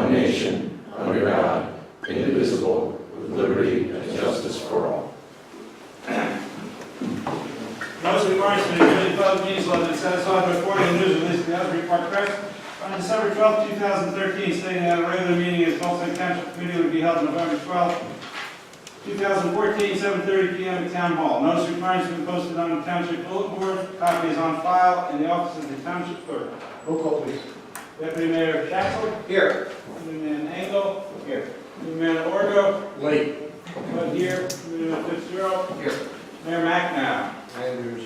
one nation, under God, indivisible, with liberty and justice for all. Notice requirements for the committee public meetings law that satisfied by forwarding the news released to the Asbury Park Press on December 12, 2013, stating that a regular meeting of the Colesburg Township Committee would be held November 12, 2014, 7:30 p.m. at Town Hall. Notice requirements have been posted on the Township Bulletin Board. Copy is on file in the office of the Township Clerk. Roll call, please. Deputy Mayor Schatzler. Here. Committeeman Engel. Here. Committeeman Orgo. Late. Bud here. Committeeman Fitzgerald. Here. Mayor McNabb. And there's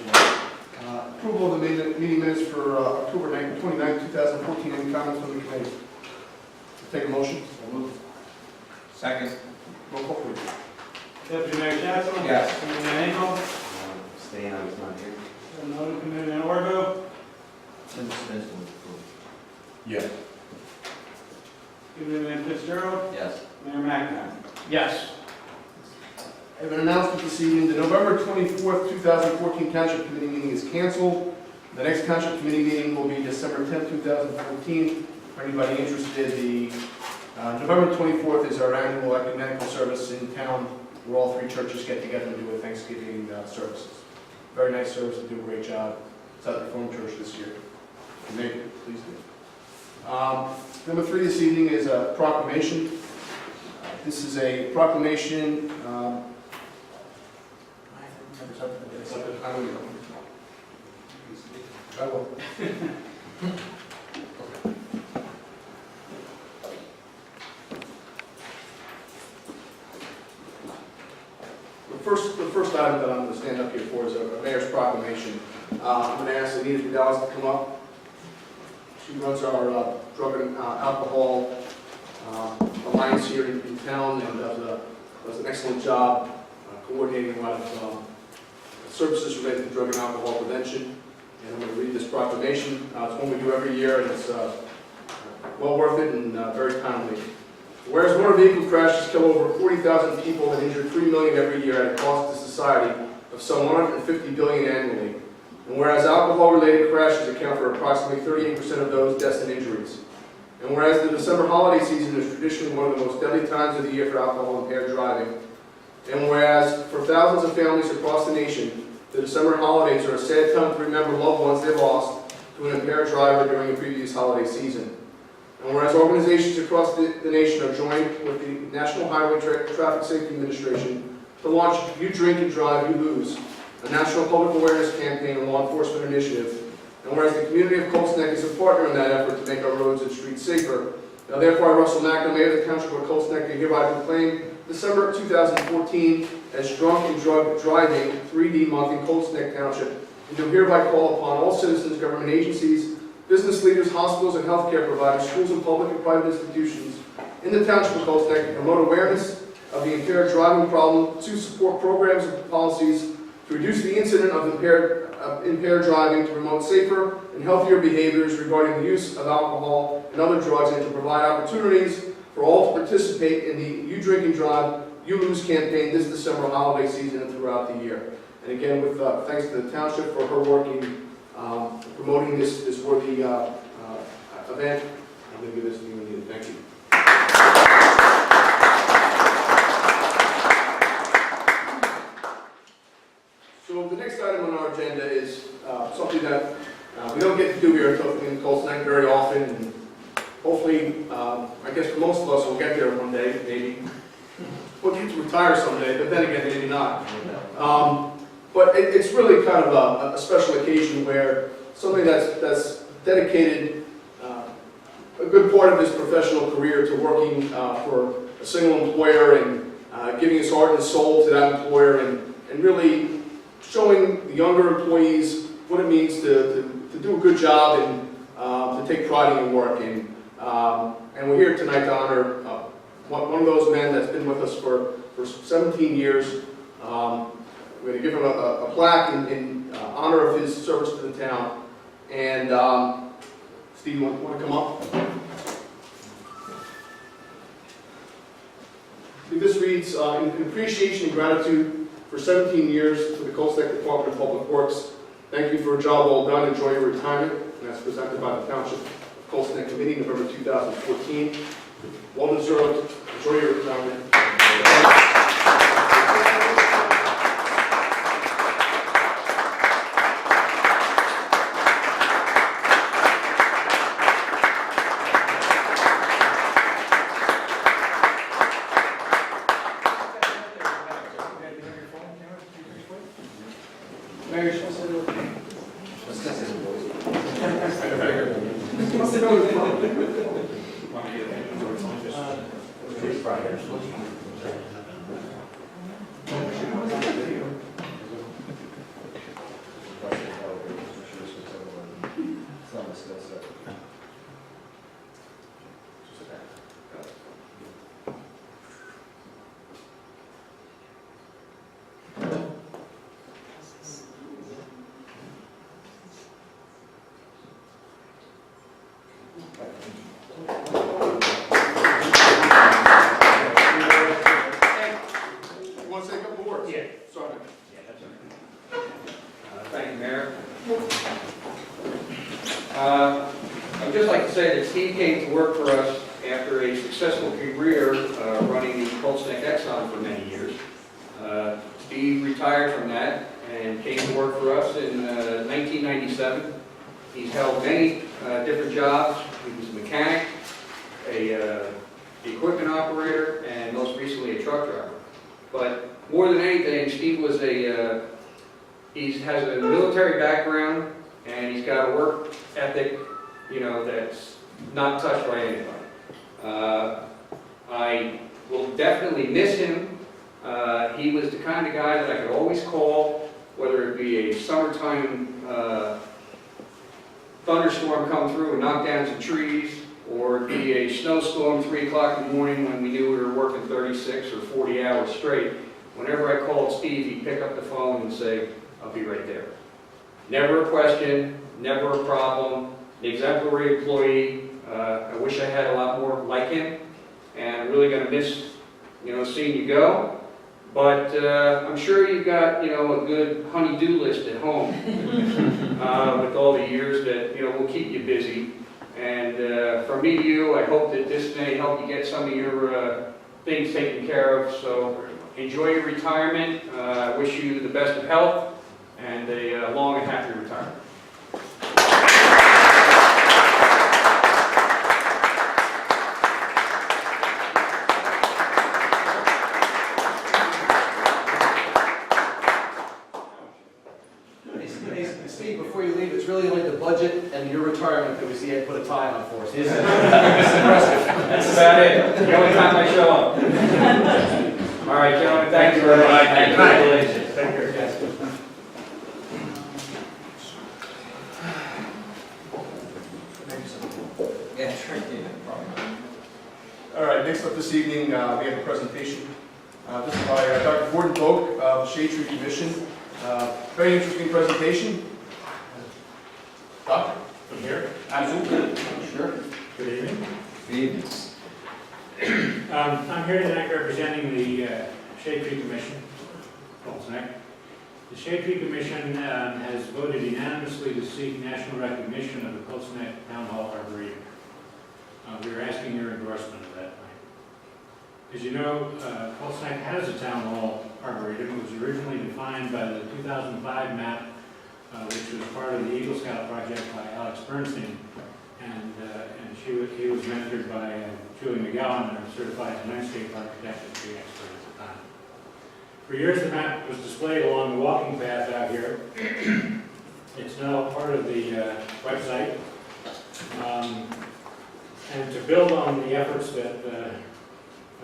approval of the meeting minutes for October 29, 2014. Any comments from the committee? Take a motion. Second. Roll call, please. Deputy Mayor Schatzler. Yes. Committeeman Engel. Staying, I was not here. Another Committeeman Orgo. Yes. Committeeman Fitzgerald. Yes. Mayor McNabb. Yes. I have an announcement this evening. The November 24th, 2014 Township Committee meeting is canceled. The next Township Committee meeting will be December 10th, 2014. For anybody interested, the November 24th is our annual ecumenical service in town, where all three churches get together and do a Thanksgiving services. Very nice service. They do a great job. It's at the Reformed Church this year. If you make it, please do. Number 3 this evening is a proclamation. This is a proclamation. I will. The first item that I'm going to stand up here for is a mayor's proclamation. I'm going to ask Anita Vidal to come up. She runs our drug and alcohol alliance here in town and does an excellent job coordinating a lot of services related to drug and alcohol prevention. And I'm going to read this proclamation. It's one we do every year, and it's well worth it and very timely. Whereas motor vehicle crashes kill over 40,000 people and injure 3 million every year at a cost to society of some 150 billion annually. And whereas alcohol-related crashes account for approximately 38% of those deaths and injuries. And whereas the December holiday season is traditionally one of the most deadly times of the year for alcohol-impaired driving. And whereas for thousands of families across the nation, the December holidays are a sad time to remember loved ones they lost to an impaired driver during a previous holiday season. And whereas organizations across the nation are joined with the National Highway Traffic Safety Administration to launch You Drink and Drive, You Lose, a national public awareness campaign and law enforcement initiative. And whereas the community of Colts Neck is a partner in that effort to make our roads and streets safer, now therefore I, Russell McNabb, Mayor of the Township of Colts Neck, hereby proclaim December 2014 as Drunk and Drug Driving 3D Month in Colts Neck Township, and do hereby call upon all citizens, government agencies, business leaders, hospitals and healthcare providers, schools and public and private institutions in the Township of Colts Neck to promote awareness of the impaired driving problem, to support programs and policies to reduce the incident of impaired driving, to promote safer and healthier behaviors regarding the use of alcohol and other drugs, and to provide opportunities for all to participate in the You Drink and Drive, You Lose campaign this December holiday season and throughout the year. And again, with thanks to the Township for her work in promoting this worthy event. I'm going to give this to you, Anita. Thank you. So the next item on our agenda is something that we don't get to do here in Colts Neck very often. And hopefully, I guess for most of us, we'll get there one day, maybe. We'll get to retire someday, but then again, maybe not. But it's really kind of a special occasion where somebody that's dedicated a good part of his professional career to working for a single employer and giving his heart and soul to that employer and really showing the younger employees what it means to do a good job and to take pride in your work. And we're here tonight to honor one of those men that's been with us for 17 years. We're going to give him a plaque in honor of his service to the town. And Steve, you want to come up? This reads, in appreciation and gratitude for 17 years to the Colts Neck Department of Public Works. Thank you for a job well done. Enjoy your retirement. And that's presented by the Township of Colts Neck Committee, November 2014. Well deserved. Enjoy your retirement. Mayor, should I say that? You want to say a couple words? Yeah. Sorry. Thank you, Mayor. I'd just like to say that Steve came to work for us after a successful career running the Colts Neck Exxon for many years. Steve retired from that and came to work for us in 1997. He's held many different jobs. He was a mechanic, a equipment operator, and most recently a truck driver. But more than anything, Steve was he has a military background, and he's got a work ethic, that's not touched by anybody. I will definitely miss him. He was the kind of guy that I could always call, whether it be a summertime thunderstorm come through and knock down some trees, or it be a snowstorm 3 o'clock in the morning when we knew we were working 36 or 40 hours straight. Whenever I called Steve, he'd pick up the phone and say, "I'll be right there." Never a question, never a problem, an exemplary employee. I wish I had a lot more like him, and I'm really going to miss, seeing you go. But I'm sure you've got, a good honey-do list at home with all the years that, will keep you busy. And from me to you, I hope that this may help you get some of your things taken care of. So enjoy your retirement. I wish you the best of health and a long and happy retirement. Steve, before you leave, it's really only the budget and your retirement that we see you put a tie on for us. It's impressive. That's about it. The only time I show up. All right, gentlemen, thank you very much. Congratulations. Thank you. Yeah, sure. All right, next up this evening, we have a presentation. This is by Dr. Gordon Vogt of the Shade Tree Commission. Very interesting presentation. Doctor, from here? Absolutely. Sure. Good evening. Good evening. I'm here tonight representing the Shade Tree Commission, Colts Neck. The Shade Tree Commission has voted unanimously to seek national recognition of the Colts Neck Town Hall Arboretum. We are asking your endorsement of that plan. As you know, Colts Neck has a Town Hall Arboretum. It was originally defined by the 2005 map, which was part of the Eagle Scout project by Alex Bernstein. And he was mentored by Julie McGowan, a certified landscape architect and tree expert at the time. For years, the map was displayed along the walking path out here. It's now part of the website. And to build on the efforts that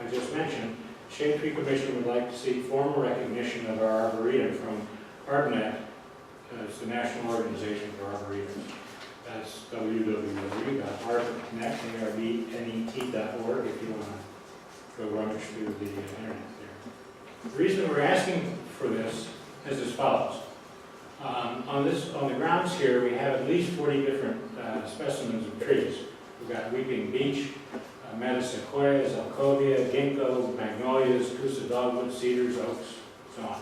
I just mentioned, Shade Tree Commission would like to seek formal recognition of our Arboretum from ARBNet, as the National Organization for Arboretums. That's www.arbnet.org if you want to go rummage through the internet there. The reason we're asking for this is as follows. On the grounds here, we have at least 40 different specimens of trees. We've got weeping beech, metasequoias, alcovia, ginkgo, magnolias, coosa dogwood, cedars, oaks, so on.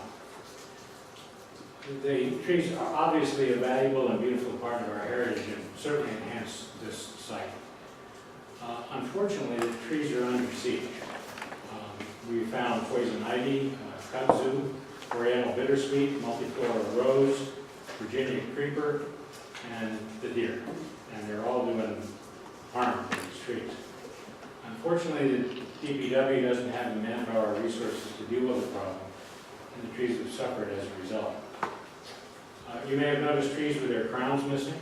The trees are obviously a valuable and beautiful part of our heritage and certainly enhance this site. Unfortunately, the trees are under siege. We found poison ivy, kudzu, oriental bittersweet, multiflora rose, Virginia creeper, and the deer. And they're all doing harm to these trees. Unfortunately, the DPW doesn't have the manpower or resources to deal with the problem, and the trees have suffered as a result. You may have noticed trees with their crowns missing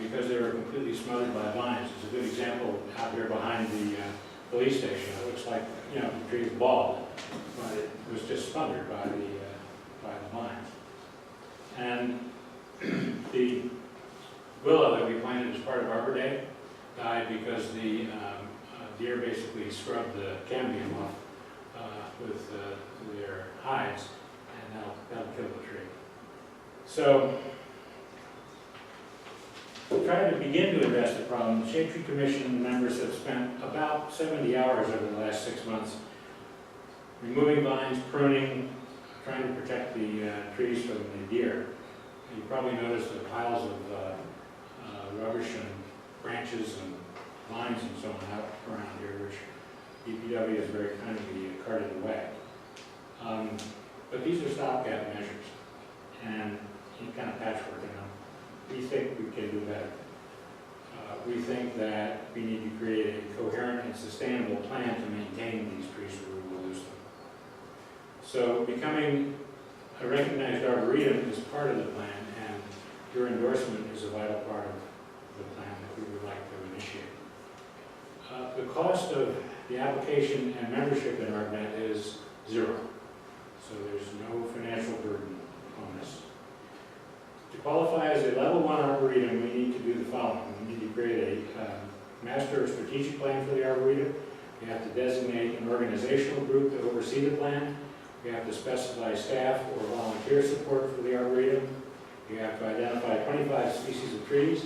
because they were completely smothered by vines. There's a good example out here behind the police station. It looks like, you know, the tree is bald, but it was just smothered by the vines. And the willow that we planted as part of Arbor Day died because the deer basically scrubbed the cambium off with their hides, and that'll kill the tree. So, trying to begin to address the problem, the Shade Tree Commission members have spent about 70 hours over the last 6 months removing vines, pruning, trying to protect the trees from the deer. You probably noticed the piles of rubbish and branches and vines and so on out around here, which DPW has very kindly carted away. But these are stopgap measures, and you kind of patchwork them. We think we can do better. We think that we need to create a coherent and sustainable plan to maintain these trees or we will lose them. So becoming a recognized arboretum is part of the plan, and your endorsement is a vital part of the plan that we would like to initiate. The cost of the application and membership in ArborNet is $0. So there's no financial burden on this. To qualify as a level 1 arboretum, we need to do the following. We need to create a master strategic plan for the arboretum. We have to designate an organizational group to oversee the plan. We have to specify staff or volunteer support for the arboretum. We have to identify 25 species of trees.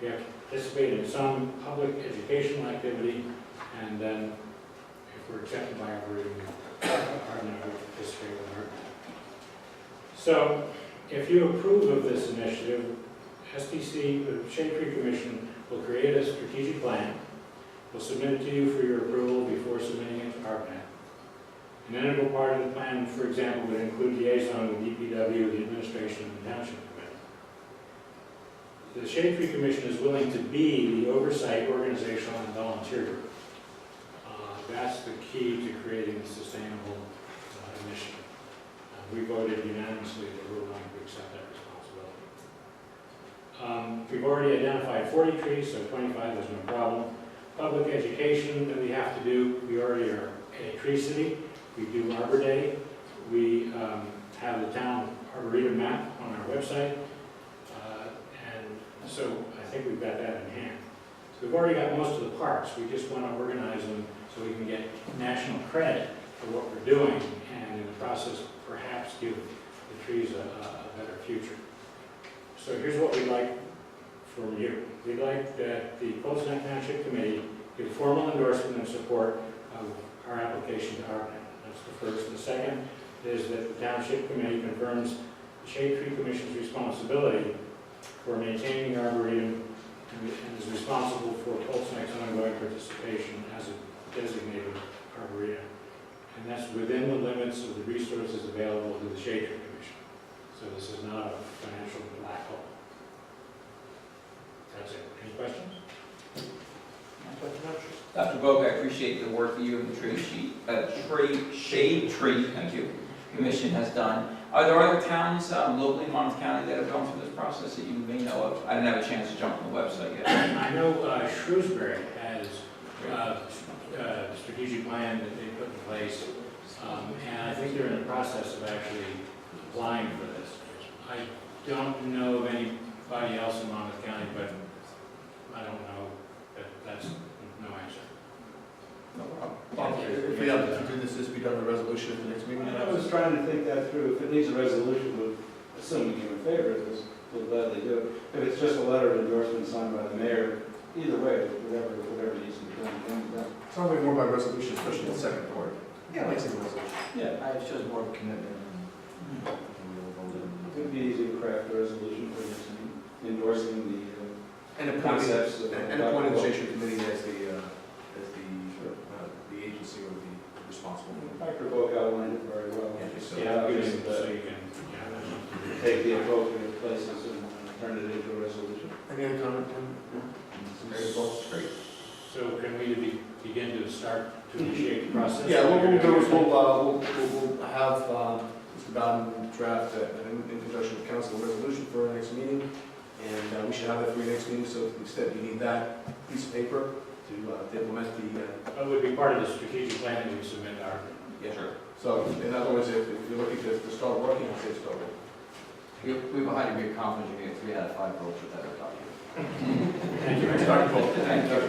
We have to participate in some public educational activity, and then, if we're accepted by arboretum, ArborNet will participate with ArborNet. So, if you approve of this initiative, STC, the Shade Tree Commission, will create a strategic plan. We'll submit it to you for your approval before submitting it to ArborNet. An integral part of the plan, for example, would include liaison with DPW, the administration, and the township committee. The Shade Tree Commission is willing to be the oversight, organizational, and volunteer group. That's the key to creating a sustainable initiative. We voted unanimously that we're willing to accept that responsibility. We've already identified 40 trees, so 25 is no problem. Public education that we have to do, we already are a tree city. We do Arbor Day. We have the town arboretum map on our website. And so I think we've got that in hand. So we've already got most of the parks. We just want to organize them so we can get national credit for what we're doing, and in the process perhaps give the trees a better future. So here's what we'd like from you. We'd like that the Colts Neck Township Committee give formal endorsement and support of our application to ArborNet. That's the first. The second is that the Township Committee confirms the Shade Tree Commission's responsibility for maintaining the Arboretum and is responsible for Colts Neck's ongoing participation as a designated Arboretum. And that's within the limits of the resources available to the Shade Tree Commission. So this is not a financial black hole. That's it. Any questions? Dr. Vogt, I appreciate the work that you and the Shade Tree, thank you, Commission has done. Are there other towns locally in Monmouth County that have gone through this process that you may know of? I didn't have a chance to jump on the website yet. I know Shrewsbury has a strategic plan that they put in place, and I think they're in the process of actually applying for this. I don't know of anybody else in Monmouth County, but I don't know. That's no answer. No problem. If we have to do this be done in a resolution at the next meeting? I was trying to think that through. If it needs a resolution, we'll, assuming you're in favor of this, we'll gladly do it. If it's just a letter of endorsement signed by the mayor, either way, whatever needs to be done. It's probably more by resolution, especially in the second part. Yeah, I'd say resolution. Yeah, it shows more of a commitment. It would be easy to craft a resolution for this, endorsing the And appointing, concepts. and appointing the Shade Tree Committee as the agency or the responsible. Dr. Book outlined it very well. Yeah, so- Yeah, Obviously, so you can, yeah. take the appropriate places and turn it into a resolution. Any other comment? Great. So can we begin to start to initiate the process? Yeah, what we'll do is we'll have Mr. Bowden draft in conjunction with council a resolution for our next meeting, and we should have that for your next meeting, so to the extent you need that piece of paper to implement the, That would be part of the strategic plan that we submit our. yeah. So in other words, if you're looking to start working, I'll say start working. We have a high degree of confidence you get 3 out of 5 votes with that document. Thank you. Start voting. Thank you.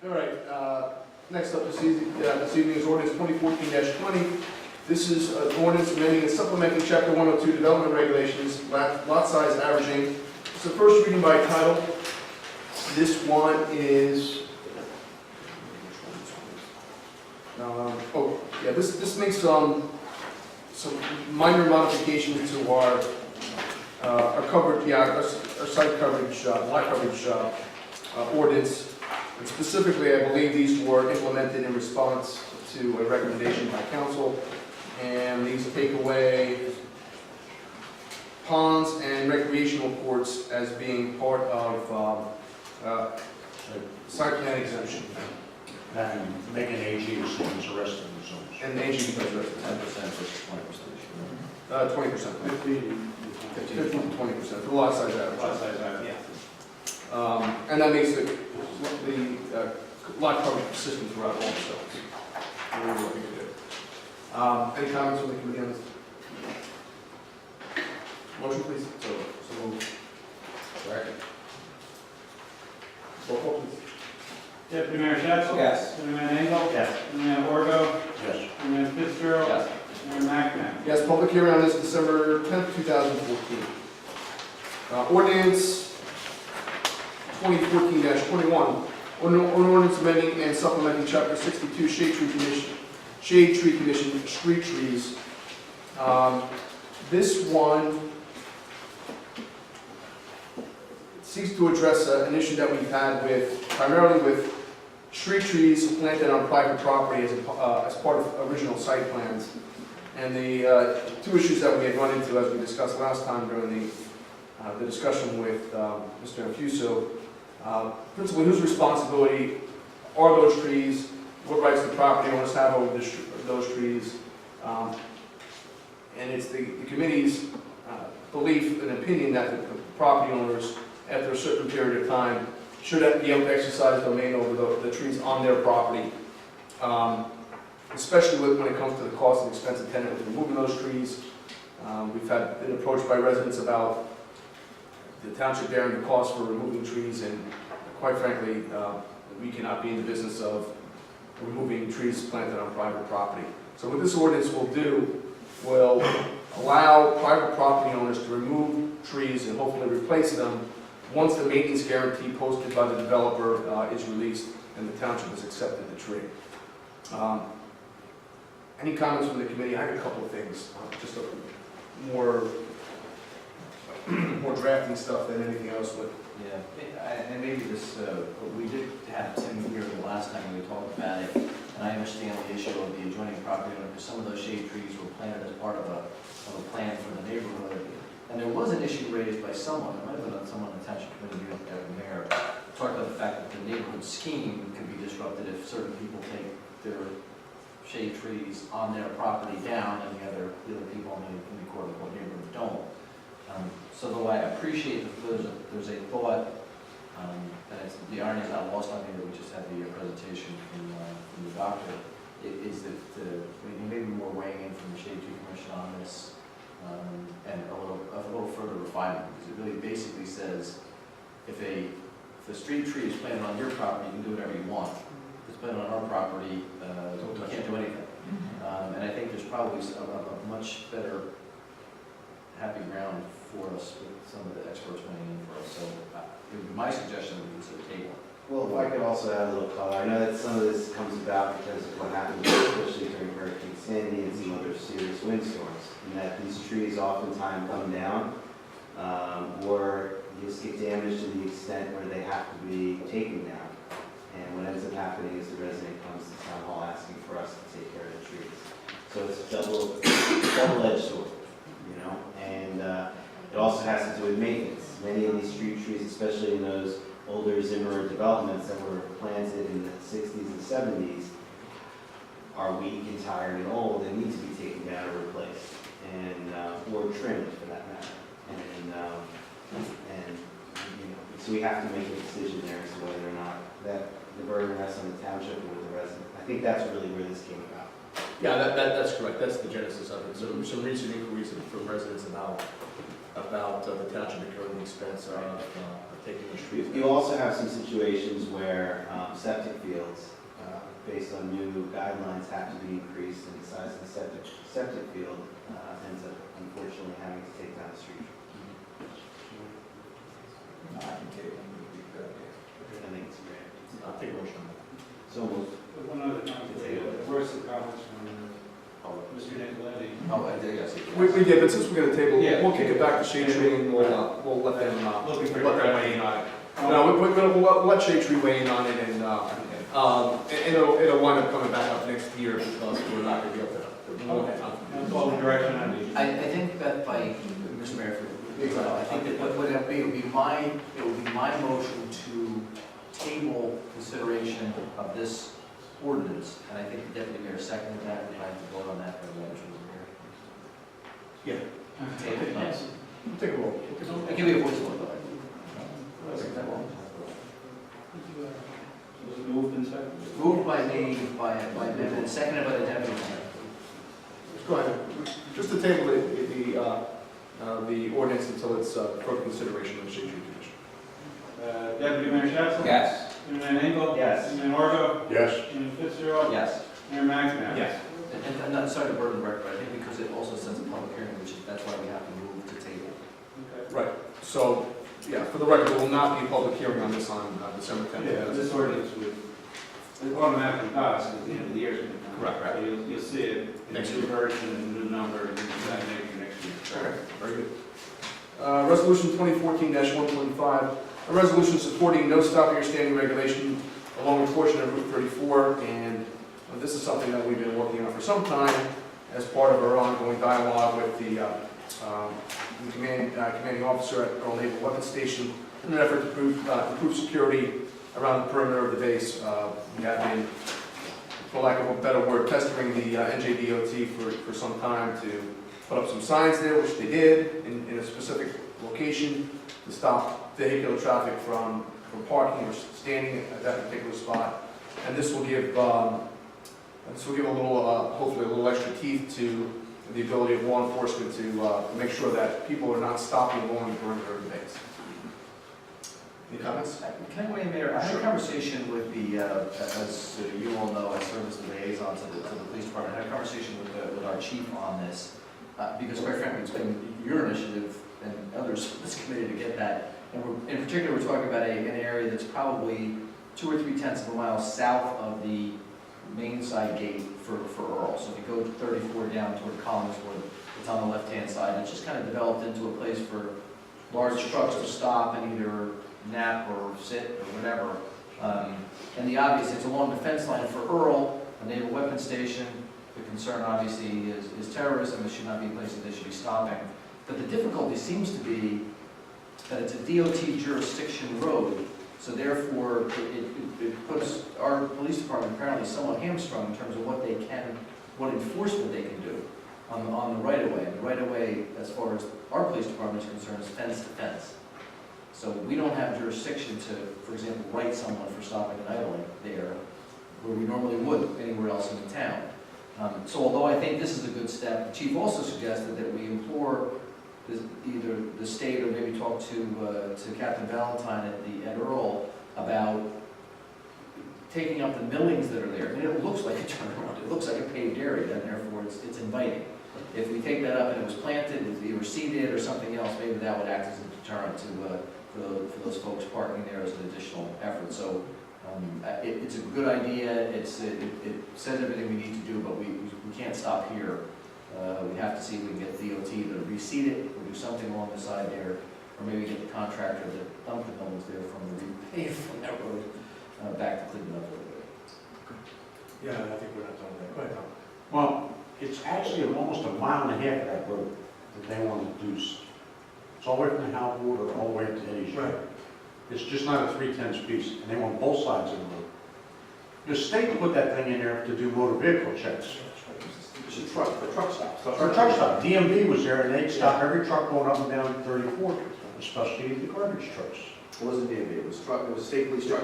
All right, next up this evening is ordinance 2014-20. This is an ordinance amending and supplementing Chapter 102 Development Regulations, lot size averaging. It's the first reading by title. This one is, this makes some minor modifications to our coverage, our site coverage, lot coverage ordinance. And specifically, I believe these were implemented in response to a recommendation by council. And these take away ponds and recreational courts as being part of site plan exemption. And make an AG as soon as the rest of the zones. And the AG becomes 10% versus 20%. 20%. 15 to 20% for the lot size average. Lot size item, yeah. And that makes the lot coverage consistent throughout all the zones. What we're looking to do. Any comments from the committee on this? Motion, please. So moved. Second. Roll call, please. Deputy Mayor Shetzel? Yes. Deputy Mayor Engel? Yes. Deputy Mayor Borgo? Yes. Deputy Mayor Fitzgerald? Yes. Mayor McNabb? Yes, public hearing on this December 10th, 2014. Ordinance 2014-21. An ordinance amending and supplementing Chapter 62 Shade Tree Commission street trees. This one seeks to address an issue that we've had primarily with street trees planted on private property as part of original site plans. And the two issues that we had run into, as we discussed last time during the discussion with Mr. Infuso, principally whose responsibility are those trees, what rights the property owners have over those trees, and it's the committee's belief and opinion that the property owners, after a certain period of time, should be able to exercise domain over the trees on their property, especially when it comes to the cost and expense attendant with removing those trees. We've been approached by residents about the township bearing the cost for removing trees, and quite frankly, we cannot be in the business of removing trees planted on private property. So what this ordinance will do will allow private property owners to remove trees and hopefully replace them once the maintenance guarantee posted by the developer is released and the township has accepted the tree. Any comments from the committee? I have a couple of things, just more drafting stuff than anything else, but Yeah, and maybe this, we did have Tim here the last time we talked about it, and I understand the issue of the adjoining property owner, because some of those shade trees were planted as part of a plan for the neighborhood. And there was an issue raised by someone, it might have been someone in the township committee, the mayor, talked about the fact that the neighborhood scheme could be disrupted if certain people take their shade trees on their property down, and the other people in the quote-unquote neighborhood don't. So though I appreciate that there's a thought, and the irony is not lost on me that we just had the presentation from the doctor, is that maybe more weighing in from the Shade Tree Commission on this, and a little further refinement, because it really basically says if the street tree is planted on your property, you can do whatever you want. If it's planted on our property, you can't do anything. And I think there's probably a much better happy ground for us with some of the experts weighing in for us. So it would be my suggestion that we consider table. Well, if I could also add a little color, I know that some of this comes about because of what happened, especially during Hurricane Sandy and some other serious windstorms, and that these trees oftentimes come down, or just get damaged to the extent where they have to be taken down. And what ends up happening is the resident comes to town hall asking for us to take care of the trees. So it's a double-edged sword, you know, and it also has to do with maintenance. Many of these street trees, especially in those older Zimmer developments that were planted in the 60s and 70s, are weak and tired and old and need to be taken down or replaced, and or trimmed for that matter. And you know, so we have to make a decision there as to whether or not that the burden rests on the township or the resident. I think that's really where this came about. Yeah, that's correct. That's the genesis of it. So some recent inquiries from residents about the township incurring the expense of taking the trees down. You also have some situations where septic fields, based on new guidelines, have to be increased, and the size of the septic field ends up unfortunately having to take down the street. No, I can take it. I think it's great. I'll take a motion on that. So moved. One other comment, where's the comments from Mr. Nicoletti? Oh, I did, yes. We did, but since we're gonna table, Yeah. we'll kick it back to Shade Tree and we'll let them, Looking for let them weigh in on it. No, we'll let Shade Tree weigh in on it and it'll wind up coming back up next year because we're not gonna be able to. Okay. That's all the direction I need. I think that by, Mr. Mayor, I think that what it would be my motion to table consideration of this ordinance, and I think the deputy mayor seconded that, and I have to vote on that for the motion. Yeah. Table, yes. We'll take a roll. It can be a voice vote, though. Was it moved and seconded? Moved by me, by Vivian, and seconded by the deputy mayor. Go ahead. Just to table the ordinance until it's for consideration of the Shade Tree Commission. Deputy Mayor Shetzel? Yes. Mayor Engel? Yes. Mayor Orgo? Yes. Mayor Fitzgerald? Yes. Mayor McNabb? Yes. And I'm not sorry to burden the record, but I think because it also sets a public hearing, that's why we have to move to table. Okay. Right. So, yeah, for the record, there will not be a public hearing on this on December 10th. Yeah, this ordinance would automatically pass at the end of the year. Correct. So you'll see it in Next the new version and the new number and that making next year. Okay, very good. Resolution 2014-125, a resolution supporting no stopping or standing regulation along a portion of Route 34, and this is something that we've been working on for some time as part of our ongoing dialogue with the commanding officer at Earl Naval Weapons Station in an effort to improve security around the perimeter of the base. We have been, for lack of a better word, pestering the NJDOT for some time to put up some signs there, which they did, in a specific location to stop vehicular traffic from parking or standing at that particular spot. And this will give a little, hopefully a little extra teeth to the ability of law enforcement to make sure that people are not stopping along the perimeter of the base. Any comments? Can I weigh in, Mayor? I had a conversation with the, as you all know, I serve as the liaison to the police department. I had a conversation with our chief on this, because quite frankly, it's been your initiative and others of this committee to get that. And in particular, we're talking about an area that's probably 2 or 3/10 of a mile south of the main side gate for Earl. So if you go 34 down toward Collinswood, it's on the left-hand side. It's just kind of developed into a place for large trucks to stop and either nap or sit or whatever. And the obvious, it's along the fence line for Earl, a naval weapons station. The concern obviously is terrorism. It should not be a place that they should be stopping. But the difficulty seems to be that it's a DOT jurisdiction road, so therefore it puts our police department apparently somewhat hamstrung in terms of what they can, what enforcement they can do on the right-of-way. And the right-of-way, as far as our police department is concerned, is fence to fence. So we don't have jurisdiction to, for example, write someone for stopping and idling there, where we normally would anywhere else in the town. So although I think this is a good step, the chief also suggested that we implore either the state or maybe talk to Captain Valentine at Earl about taking up the millings that are there. I mean, it looks like a turnaround. It looks like a paved area, and therefore it's inviting. If we take that up and it was planted, if it was seeded or something else, maybe that would act as a deterrent for those folks parking there as an additional effort. So it's a good idea, it says everything we need to do, but we can't stop here. We have to see if we can get DOT to reseed it, or do something along the side there, or maybe get the contractor that dumped the bones there from the repave from that road back to clean it up a little bit. Yeah, I think we're not done that. Go ahead, Tom. Well, it's actually almost a mile and a half of that road that they want to do. It's all the way from the Howard or all the way up to Eddie's. Right. It's just not a 3/10 piece, and they want both sides of the road. The state put that thing in there to do motor vehicle checks. It's a truck, the truck stops. For a truck stop, DMV was there, and they'd stop every truck going up and down 34, especially the garbage trucks. It wasn't DMV, it was truck, it was state police truck.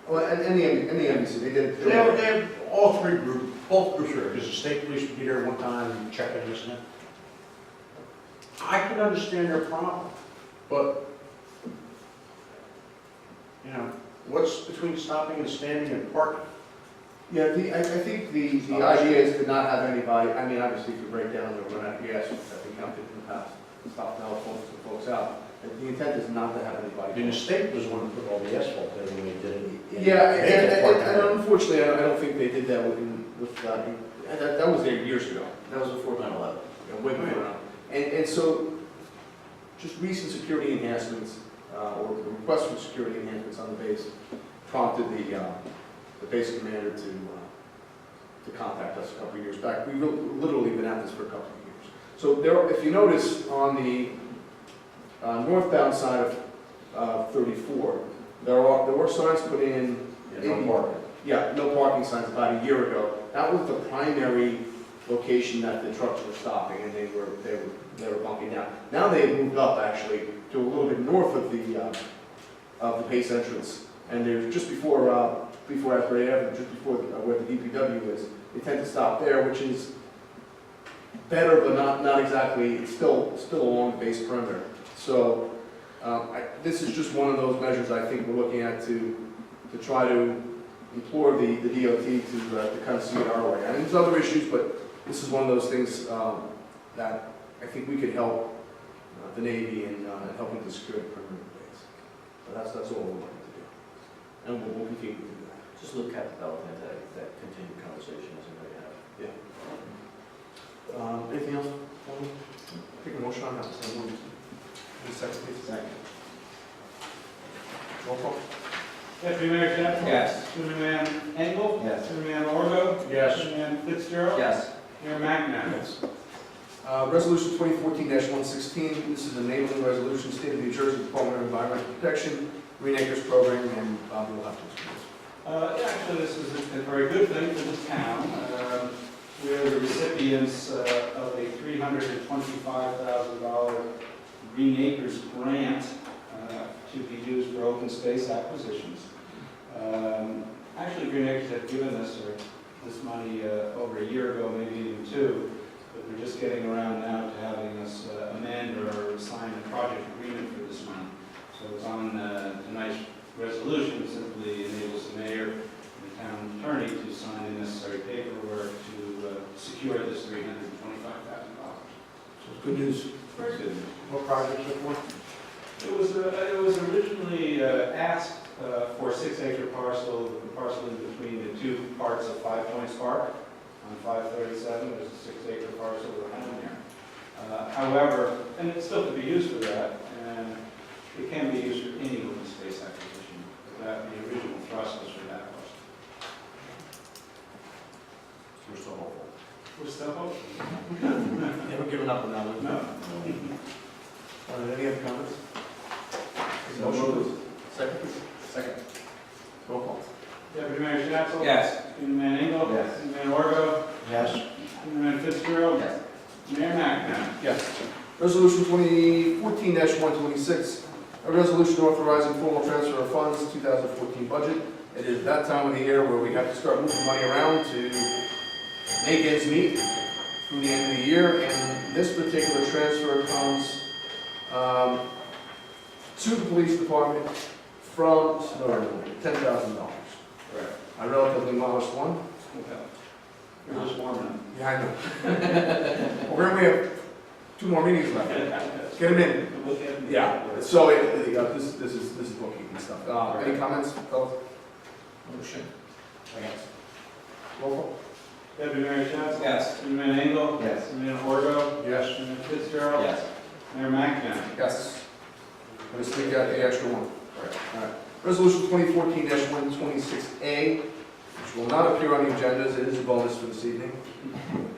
Well, and the NBC, they did. They had all three groups, both groups were there, because the state police would be there one time and checking this and that. I can understand their problem, but, you know, what's between stopping and standing and parking? Yeah, I think the idea is to not have anybody, I mean, obviously if you break down or run out of gas, that we counted in the past, stop telephones and folks out. The intent is not to have I anybody. mean, the state was the one who put all the asphalt there when they did it. Yeah, They had to park and out. unfortunately, I don't think they did that that was there years ago. That was before 9/11, way before now. And so, just recent security enhancements, or the request for security enhancements on the base prompted the base commander to contact us a couple of years back. We've literally been at this for a couple of years. So there, if you notice on the northbound side of 34, there were signs put in. No parking. Yeah, no parking signs about a year ago. That was the primary location that the trucks were stopping, and they were bumping down. Now they have moved up actually to a little bit north of the Pace entrance, and they're just before Asbury Avenue, just before where the DPW is. They tend to stop there, which is better, but not exactly. It's still along the base perimeter. So this is just one of those measures I think we're looking at to try to implore the DOT to kind of see it our way. And there's other issues, but this is one of those things that I think we could help the Navy in helping to secure the perimeter base. So that's all we're looking to do, and we'll continue to do that. Just look at development, that continued conversation as we have. Anything else? Take a motion on that. Second, please. Second. Roll call. Deputy Mayor Jeff? Yes. Superman Engel? Yes. Superman Orgo? Yes. Superman Fitzgerald? Yes. Mayor McNabb? Yes. Resolution 2014-116, this is an enabling resolution, State of New Jersey Department of Environmental Protection, Green Acres Program, and Bob will have to explain this. Yeah, actually, this is a very good thing for the town. We're the recipients of a $325,000 Green Acres grant to be used for open space acquisitions. Actually, Green Acres had given us this money over a year ago, maybe even two, but we're just getting around now to having us amend or sign a project agreement for this money. So it's on tonight's resolution, simply enables the mayor and the town attorney to sign the necessary paperwork to secure this $325,000. So it's good news. Very good. What projects are for? It was originally asked for a 6-acre parcel, the parcel in between the two parts of 5 Points Park on 537. There's a 6-acre parcel around there. However, and it still could be used for that, and it can be used for any open space acquisition. But that the original thrust was for that parcel. We're still hopeful. We're still hoping. Never given up on that one. No. Any other comments? Motion, please. Second, please. Second. Roll call. Deputy Mayor Schnapple? Yes. Superman Engel? Yes. Superman Orgo? Yes. Superman Fitzgerald? Yes. Mayor McNabb? Yes. Resolution 2014-126, a resolution authorizing formal transfer of funds, 2014 budget. It is that time of the year where we have to start moving money around to make ends meet through the end of the year, and this particular transfer comes to the police department from $10,000. Correct. A relatively modest one. Okay. You're just warming up. Yeah, I know. Well, we have 2 more meetings left. Get them in. We'll look at them. Yeah, so this is bookkeeping stuff. Any comments, fellas? Motion. Roll call. Deputy Mayor Johnson? Yes. Deputy Mayor Engel? Yes. Deputy Mayor Horgo? Yes. Deputy Mayor Fitzgerald? Yes. Mayor McCain? Yes. Let's take out the extra one. All right. Resolution 2014-126A, which will not appear on the agenda, as it is a bonus for this evening,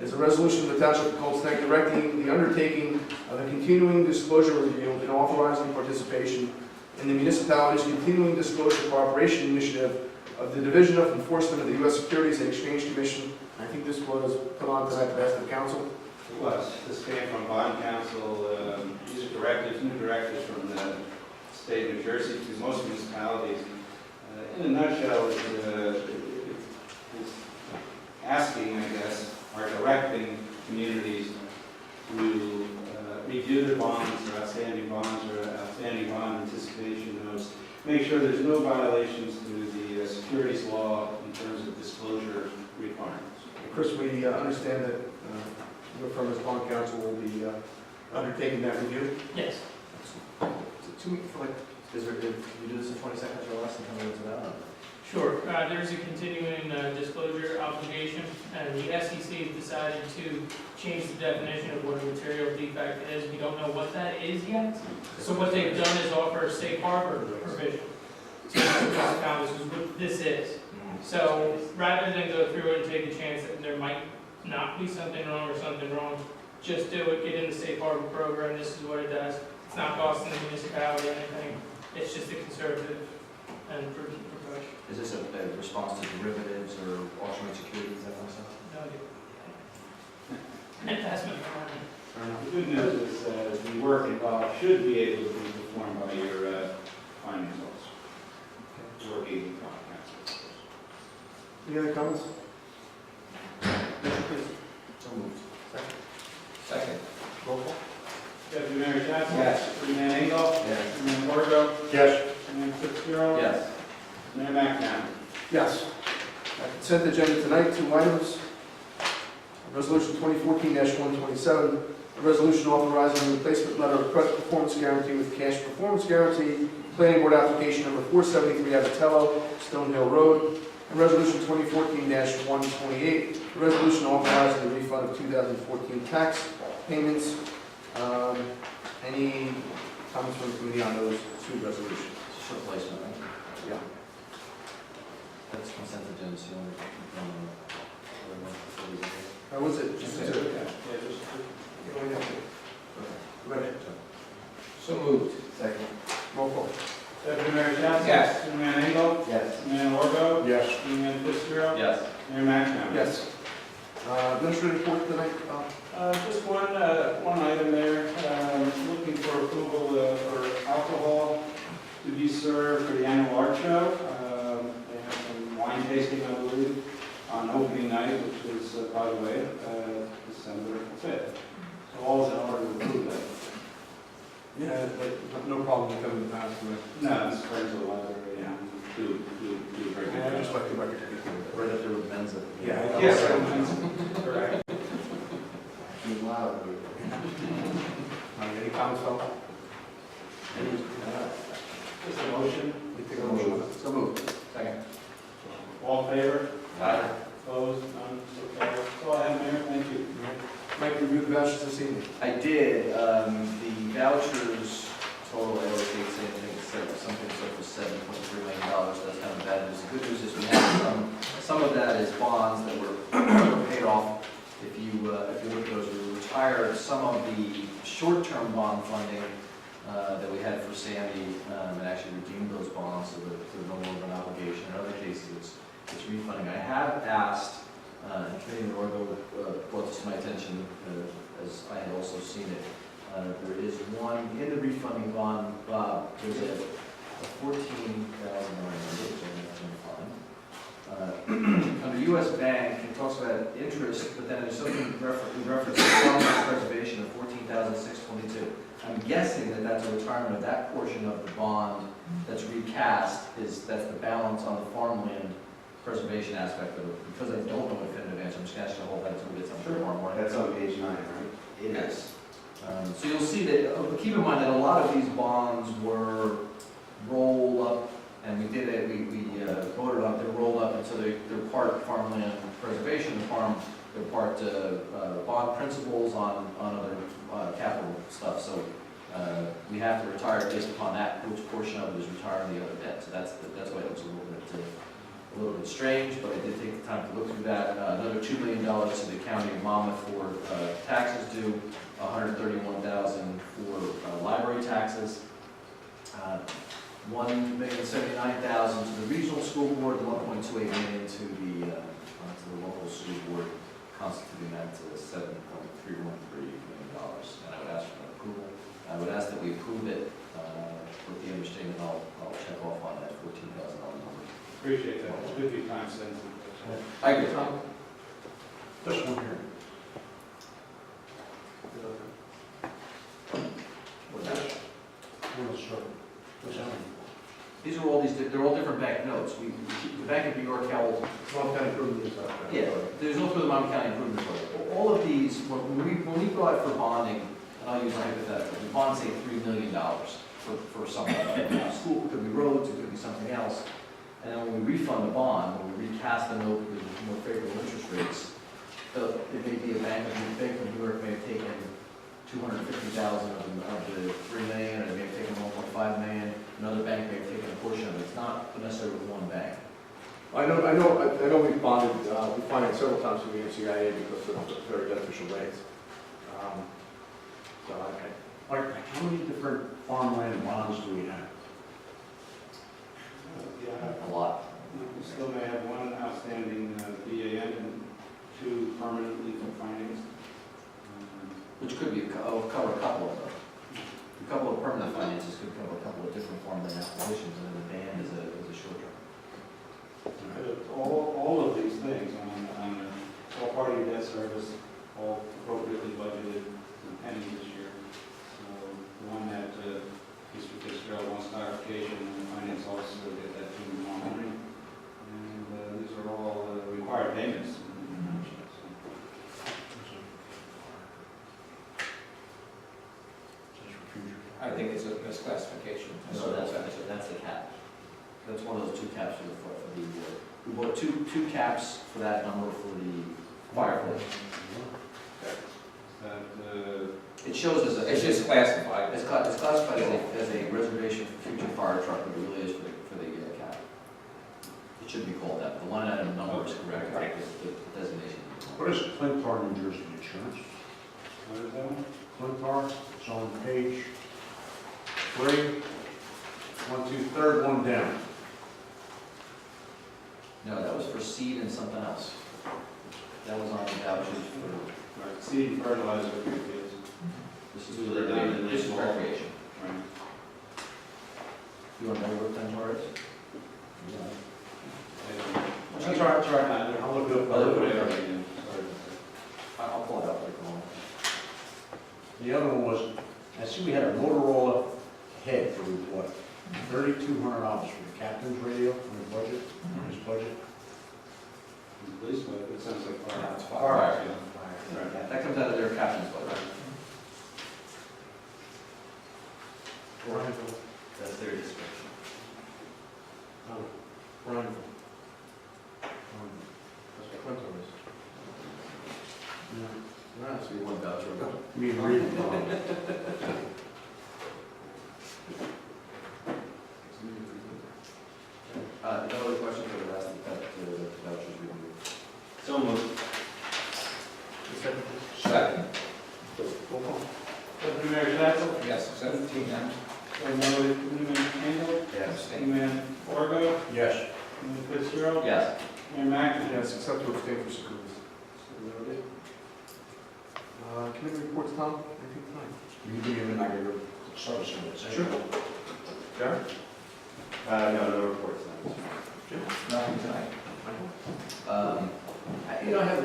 is a resolution of the Township of Cold Snake directing the undertaking of a continuing disclosure review and authorizing participation in the municipality's continuing disclosure cooperation initiative of the Division of Enforcement of the U.S. Securities and Exchange Commission. I think this was put on tonight by the council. It was. This came from bond council. These are directives, new directives from the state of New Jersey to most municipalities. In a nutshell, it's asking, I guess, or directing communities to review their bonds or outstanding bond anticipation notes, make sure there's no violations to the securities law in terms of disclosure requirements. Chris, we understand that your firm as bond counsel will be undertaking that review. Yes. Is it 2 weeks for like, is there, if you do this in 20 seconds or less, and tell me what's about? Sure. There's a continuing disclosure obligation, and the SEC has decided to change the definition of what a material defect is. We don't know what that is yet. So what they've done is offer a safe harbor provision to municipalities, which is what this is. So rather than go through it and take a chance that there might not be something wrong or something wrong, just do it, get in the safe harbor program. This is what it does. It's not costing the municipality anything. It's just a conservative and prudent approach. Is this a response to derivatives or alternate securities, that kind of stuff? No, investment money. The good news is the work involved should be able to be performed by your finance officer, working with counsel. Any other comments? So moved. Second. Roll call. Deputy Mayor Johnson? Yes. Deputy Mayor Engel? Yes. Deputy Mayor Horgo? Yes. Mayor Fitzgerald? Yes. Mayor McCain? Yes. Consent agenda tonight, 2 items. Resolution 2014-127, a resolution authorizing the replacement letter of credit performance guarantee with cash performance guarantee, planning board application number 473 Avatello, Stonehill Road, and resolution 2014-128, a resolution authorizing the refund of 2014 tax payments. Any comments from the committee on those 2 resolutions? It's a short placement, right? Yeah. That's consent agenda, so you How was it? Just Yeah, two. just Go ahead. So moved. Second. Roll call. Deputy Mayor Johnson? Yes. Deputy Mayor Engel? Yes. Deputy Mayor Horgo? Yes. Deputy Mayor Fitzgerald? Yes. Mayor McCain? Yes. Administrative report tonight. Just one item there, looking for approval for alcohol to be served for the annual art show. They have some wine tasting, I believe, on opening night, which is, by the way, December 5th. So all is in order to approve that. Yeah, but no problem with coming to pass. No, it's friends of the library and do a very good Yeah, I job. just like the record. Right up there with Men's. Yeah. Yes, correct. Being loud. Any comments, fellas? Just a motion. You take a motion. So moved. Second. All in favor? Aye. Opposed? None? So carried. That's all I have, Mayor. Thank you. Mike, review the vouchers this evening. I did, the vouchers total, I always hate saying, I think it's like something like $7.3 million, that's kind of bad news. The good news is we have some of that is bonds that were paid off. If you look at those, we retired some of the short-term bond funding that we had for Sandy, and actually redeemed those bonds, so that they're no longer an obligation. In other cases, it's refunding. I have asked, and Committee Orgo brought this to my attention, as I had also seen it. There is one in the refunding bond, there's a $14,000 number, which I'm going to find. Under U.S. Bank, it talks about interest, but then there's something in reference to farmland preservation of $14,622. I'm guessing that that's a retirement of that portion of the bond that's recast, that's the balance on the farmland preservation aspect of it. Because I don't know what definitive answer, I'm just going to hold that until we get something tomorrow morning. That's on page 9, right? It is. So you'll see that, keep in mind that a lot of these bonds were rolled up, and we did it, we voted on, they're rolled up, and so they're part farmland preservation, they're part bond principles on other capital stuff. So we have to retire based upon that, which portion of it is retiring the other debt. So that's why it looks a little bit strange, but I did take the time to look through that. Another $2 million to the county of Monmouth for taxes due, $131,000 for library taxes, $1,079,000 to the regional school board, $1.28 million to the local school board, constituting that to $7.313 million. And I would ask for approval. I would ask that we approve it with the understanding I'll check off on that $14,000 number. Appreciate that. It's good to be time sensitive. I agree, Tom. Just one here. What's that? What's that? These are all they're all different bank notes. The Bank of New York held, Monmouth County Improvement is up. yeah, there's also the Monmouth County Improvement Fund. All of these, when we go out for bonding, and I'll use a hypothetical, we bond say $3 million for something. School, it could be roads, it could be something else. And then when we refund the bond, when we recast the note with more favorable interest rates, it may be a Bank of New York may have taken $250,000 of the $3 million, or they may have taken $1.5 million. Another bank may have taken a portion of it. It's not necessarily with one bank. I know we've bonded, we funded several times from the NCIA because of very beneficial rates. So Like, how many different farmland bonds do we have? Yeah, A lot. we still may have one outstanding BAN and 2 permanently financed. Which could be, cover a couple of them. A couple of permanent finances could cover a couple of different farmland acquisitions, and then the ban is a short term. All of these things on all part of your debt service, all appropriately budgeted and pending this year. So the one that Mr. Fitzgerald wants clarification, and the finance officer will get that to him tomorrow morning. And these are all required payments. I think it's a misclassification. So that's the cap. That's one of those 2 caps for the we bought two caps for that number for the fireplace. It shows as It's just classified. it's classified as a reservation for future fire truck, but it really is for the cap. It should be called that. The line item number is correct, Right. the designation. What is Clintar, New Jersey Insurance? What is that one? Clintar, it's on page 3. 1, 2, third one down. No, that was for seed and something else. That was on the vouchers for, Right, seed and fertilizer for your kids. this is for this is recreation. Right. You want to know what Clintar is? That's all right. I'll look it up. I'll look it Whatever, up. yeah, sorry. I'll pull it up later on. The other one was, I see we had a Motorola head for what, $3,200 for the captain's radio on the budget, on his budget. The police, but it sounds like fire. It's All right. Yeah. Yeah, that comes out of their captain's budget. That's their description. Brian. That's what Clinton is. There has to be one voucher. Me and Reed. No other questions for the rest of the vouchers we removed? So moved. Second. Roll call. Deputy Mayor Jackson. Yes, 17 now. Newman Kendall. Yes. Seaman Fargo. Yes. Newman Fitzgerald. Yes. Mayor McInnes. Yes, except to abstain for securities. Committee reports, Tom? Anything tonight? You can give him an idea of service minutes. Sure. Jared? No reports. Nothing tonight. I have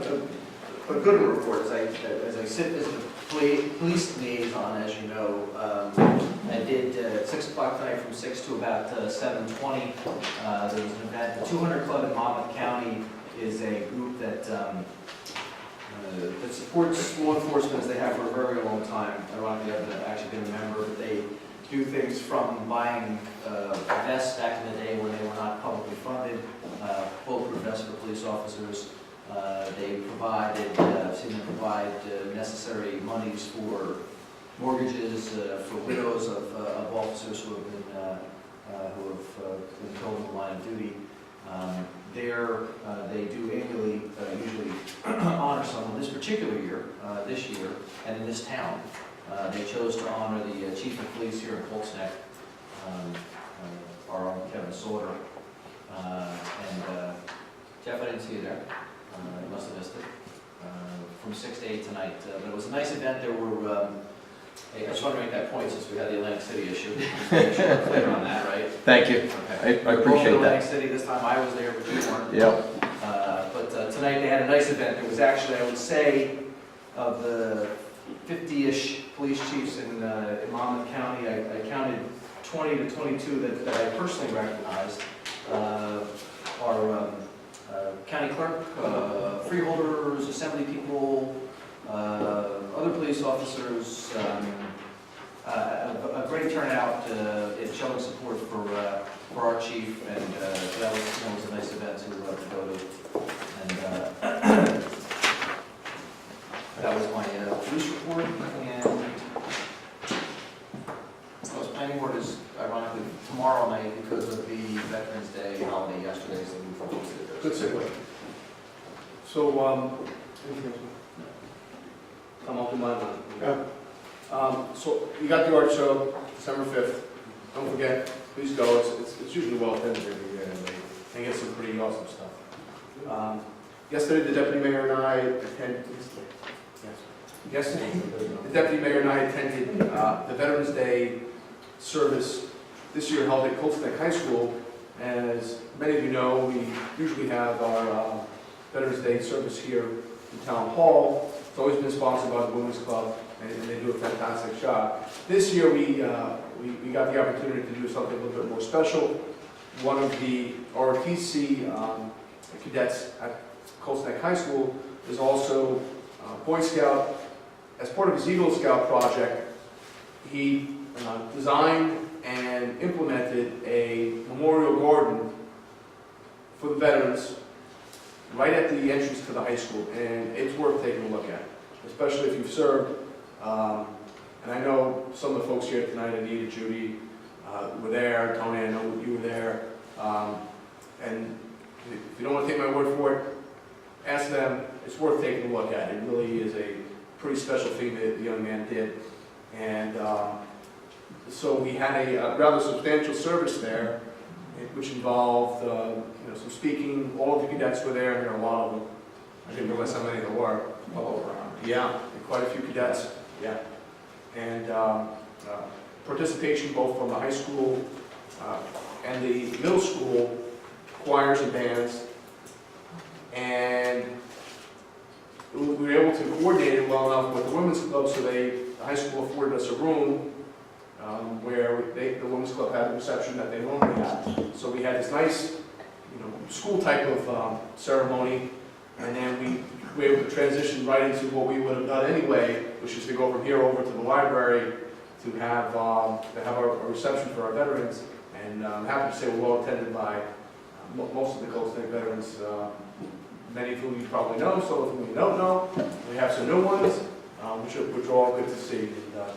a good report as I sit as the police liaison, as you know. I did at 6 o'clock tonight from 6 to about 7:20. There was an event. The 200 Club in Monmouth County is a group that that supports law enforcement as they have for a very long time. Ironically, I've actually been a member. They do things from buying vests back in the day when they were not publicly funded, bulletproof vests for police officers. They seem to provide necessary monies for mortgages for widows of officers who have been killed in the line of duty. They do annually usually honor someone. This particular year, this year, and in this town, they chose to honor the chief of police here in Colts Neck, our own Kevin Sauter. Jeff, I didn't see you there. You must have missed it. From 6 to 8 tonight. But it was a nice event. There were, I just want to make that point since we had the Atlantic City issue. Just make sure we're clear on that, right? Thank you. Okay. I appreciate that. Atlantic City, this time I was there, but you weren't. Yep. But tonight they had a nice event. There was actually, I would say, of the 50-ish police chiefs in Monmouth County, I counted 20 to 22 that I personally recognized. Our county clerk, freeholders, assembly people, other police officers, a great turnout in showing support for our chief, and that was a nice event to go to. And that was my police report. And planning board is ironically tomorrow night because of the Veterans Day holiday yesterday, so we moved to Good segue. So, anything else? Come on, do mine. So, you got the art show, December 5th. Don't forget, please go. It's usually well attended every year, and they get some pretty awesome stuff. Yesterday, the deputy mayor and I attended. Yesterday, the deputy mayor and I attended the Veterans Day service this year held at Colts Neck High School. As many of you know, we usually have our Veterans Day service here in Town Hall. It's always been sponsored by the Women's Club, and they do a fantastic job. This year, we got the opportunity to do something a little bit more special. One of the ROTC cadets at Colts Neck High School is also a Boy Scout. As part of his Eagle Scout project, he designed and implemented a memorial garden for the veterans right at the entrance to the high school, and it's worth taking a look at, especially if you've served. And I know some of the folks here tonight, Anita, Judy, were there. Tony, I know you were there. And if you don't want to take my word for it, ask them. It's worth taking a look at. It really is a pretty special thing that the young man did. And so we had a rather substantial service there, which involved some speaking. All of the cadets were there, and there were a lot of them. I didn't realize how many there were. All over. Yeah, quite a few cadets. Yeah. And participation both from the high school and the middle school choirs and bands. And we were able to coordinate it well enough with the women's club, so the high school afforded us a room where the women's club had a reception that they normally have. So we had this nice, school type of ceremony, and then we were able to transition right into what we would have done anyway, which is to go from here over to the library to have our reception for our veterans. And I'm happy to say we're well attended by most of the Colts Neck veterans, many of whom you probably know, some of whom you don't know. We have some new ones, which are all good to see.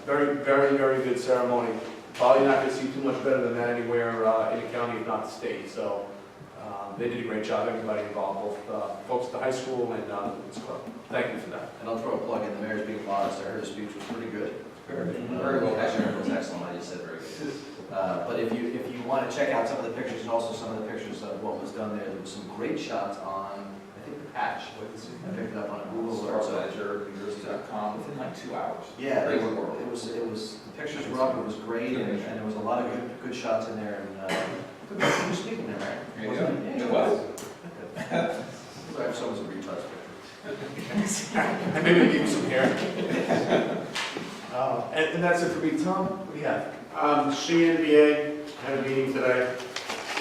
Very, very, very good ceremony. Probably not going to see too much better than that anywhere in the county, if not the state. So they did a great job, everybody involved, both folks at the high school and the women's club. Thank you for that. And I'll throw a plug in. The mayor's being modest. I heard his speech was pretty good. Very Very well. Actually, it was excellent. I just said very good. But if you want to check out some of the pictures and also some of the pictures of what was done there was some great shots on, I think, the patch. I picked it up on Google or so. StarBadgerUniversity.com within like 2 hours. Yeah, Great it work. was, the pictures were up, it was great, and there was a lot of good shots in there, and good picture you speaking there, right? There you go. Wasn't it? It was. Sorry, so was a retouch picture. And maybe we'll give you some hair. And that's it for me. Tom, what do you have? CNBA had a meeting today.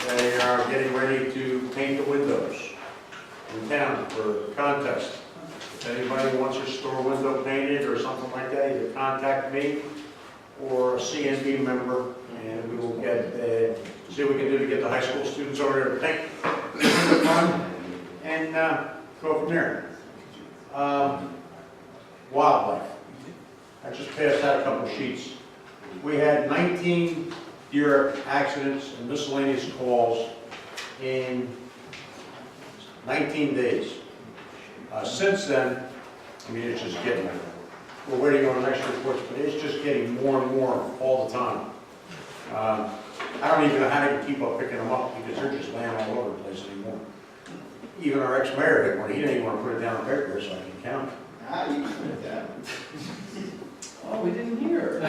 They are getting ready to paint the windows in town for a contest. If anybody wants a store window painted or something like that, either contact me or a CNB member, and we will get, see what we can do to get the high school students over there to paint. And go from there. Wildlife. I just passed out a couple of sheets. We had 19 deer accidents and miscellaneous calls in 19 days. Since then, I mean, it's just getting, we're waiting on the next reports, but it's just getting more and more all the time. I don't even know how to keep up picking them up because they're just laying all over the place anymore. Even our ex-mayor hit one, he didn't even want to put it down on paper so I can count it. Ah, you can put it down. Oh, we didn't hear.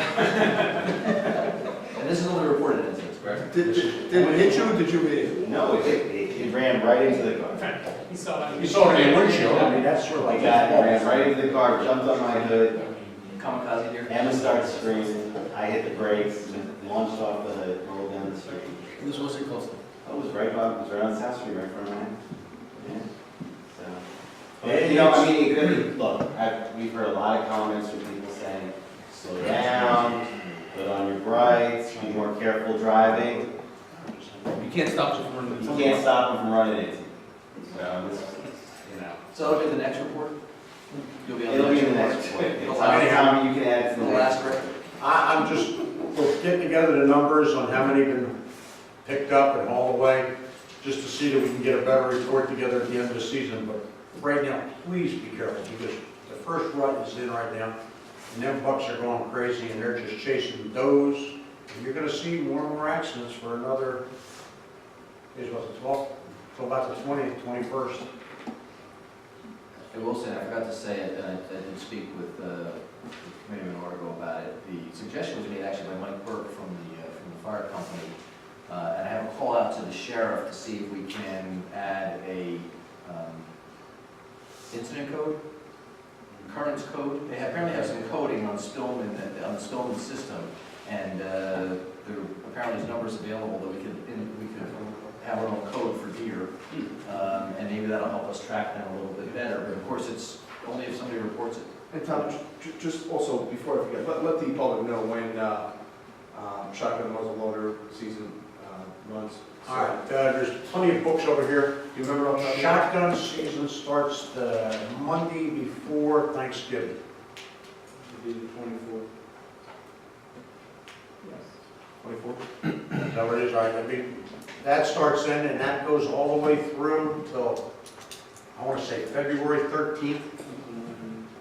And this is only reported incidents, correct? Did it hit you or did you hit it? No, it ran right into the car. He saw that. You saw it in the windshield, I mean, that's sort of like. Like that, ran right into the car, jumped on my hood. Kamikaze deer? Emma started screaming. I hit the brakes, launched off the hood, rolled down the street. This wasn't close to. I was right on South Street, right in front of mine. Yeah. So, Yeah, but, you know, I mean, it could, look, we've heard a lot of comments from people saying, slow down, put on your brights, be more careful driving. You can't stop them from running. You can't stop them from running into you. So, this, you know. So it'll be the next report? You'll be on It'll be in the report? next report. The It's last- anytime you can add it to The the last next. record? I'm just, we're getting together the numbers on how many have been picked up and hauled away, just to see that we can get a better report together at the end of the season. But right now, please be careful, because the first rut is in right now, and them bucks are going crazy, and they're just chasing does. And you're gonna see more and more accidents for another, is what, the 12th, till about the 20th, 21st. I will say, I forgot to say it, and I did speak with Committeeman Orgo about it. The suggestion was made actually by Mike Burke from the fire company. And I have a call out to the sheriff to see if we can add a incident code, occurrence code. They apparently have some coding on the Spillman system, and there apparently is numbers available that we could have our own code for deer, and maybe that'll help us track them a little bit better. But of course, it's only if somebody reports it. And Tom, just also, before I forget, let the public know when shotgun muzzle loader season runs. All right, there's plenty of books over here. Do you remember off the top of your head? Shotgun season starts the Monday before Thanksgiving. It'll be the 24th. 24th? Is that what it is, right? I mean, that starts then, and that goes all the way through till, I want to say, February 13th,